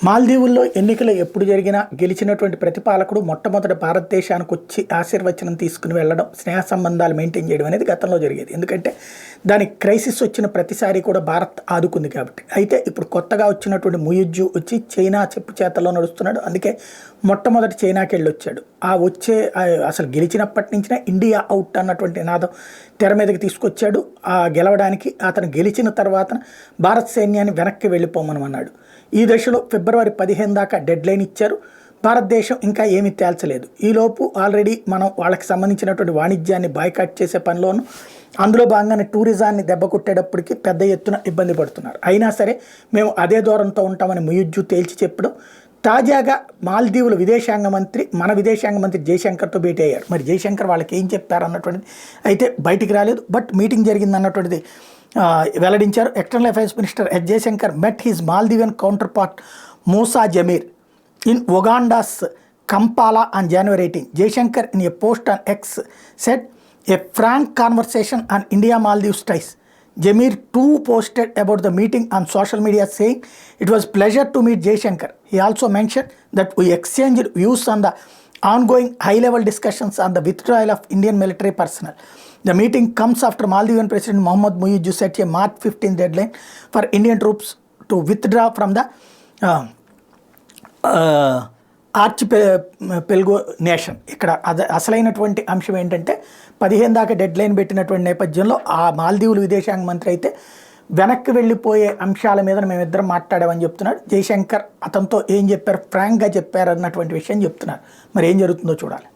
మాల్దీవుల్లో ఎన్నికలు ఎప్పుడు జరిగినా గెలిచినటువంటి ప్రతిపాలకుడు మొట్టమొదటి భారతదేశానికి వచ్చి ఆశీర్వచనం తీసుకుని వెళ్ళడం, స్నేహ సంబంధాలు మెయింటైన్ చేయడం అనేది గతంలో జరిగేది. ఎందుకంటే దానికి క్రైసిస్ వచ్చిన ప్రతిసారి కూడా భారత్ ఆదుకుంది కాబట్టి. అయితే ఇప్పుడు కొత్తగా వచ్చినటువంటి ముయిజ్జు వచ్చి చైనా చెప్పు చేతల్లో నడుస్తున్నాడు. అందుకే మొట్టమొదటి చైనాకి వెళ్ళి వచ్చాడు. అసలు గెలిచినప్పటి నుంచినే ఇండియా అవుట్ అన్నటువంటి నినాదం తెర మీదకి తీసుకొచ్చాడు. ఆ గెలవడానికి అతను గెలిచిన తర్వాత భారత సైన్యాన్ని వెనక్కి వెళ్ళిపోమనమన్నాడు. ఈ దశలో ఫిబ్రవరి 15 దాకా డెడ్ లైన్ ఇచ్చారు. భారతదేశం ఇంకా ఏమీ తేల్చలేదు. ఈలోపు ఆల్రెడీ మనం వాళ్ళకి సంబంధించినటువంటి వాణిజ్యాన్ని బాయ్కాట్ చేసే పనిలోనూ, అందులో భాగంగానే టూరిజాన్ని దెబ్బ కొట్టేటప్పటికి పెద్ద ఎత్తున ఇబ్బంది పడుతున్నారు. అయినా సరే మేము అదే దూరంతో ఉంటామని ముయిజ్జు తేల్చి చెప్పడం. తాజాగా మాల్దీవుల విదేశాంగ మంత్రి మన విదేశాంగ మంత్రి జయశంకర్తో భేటీ అయ్యారు. మరి జయశంకర్ వాళ్ళకి ఏం చెప్పారు అన్నటువంటిది అయితే బయటికి రాలేదు. బట్ మీటింగ్ జరిగింది అన్నటువంటిది వెల్లడించారు. External affairs minister S Jaishankar met his Maldivian counterpart Moosa Zameer in Uganda's Kampala on January 18. Jaishankar in a post on X said a frank conversation on India-Maldives ties. Jamir too posted about the meeting on social media saying it was pleasure to meet Jaishankar. He also mentioned that we exchanged views on the ongoing high-level discussions on the withdrawal of Indian military personnel. The meeting comes after Maldivian President Mohammad Muizzu set a March 15 deadline for Indian troops to withdraw from the archipelago nation. ఇక్కడ అసలైనటువంటి అంశం ఏంటంటే 15 దాకా dead line పెట్టినటువంటి నేపథ్యంలో ఆ మాల్దీవుల విదేశాంగ మంత్రి అయితే వెనక్కి వెళ్ళిపోయే అంశాల మీద మేమిద్దరం మాట్లాడామని చెప్తున్నాడు. జయశంకర్ అతనితో ఏం చెప్పారు, ఫ్రాంక్గా చెప్పారు అన్నటువంటి విషయం చెప్తున్నారు. మరి ఏం జరుగుతుందో చూడాలి.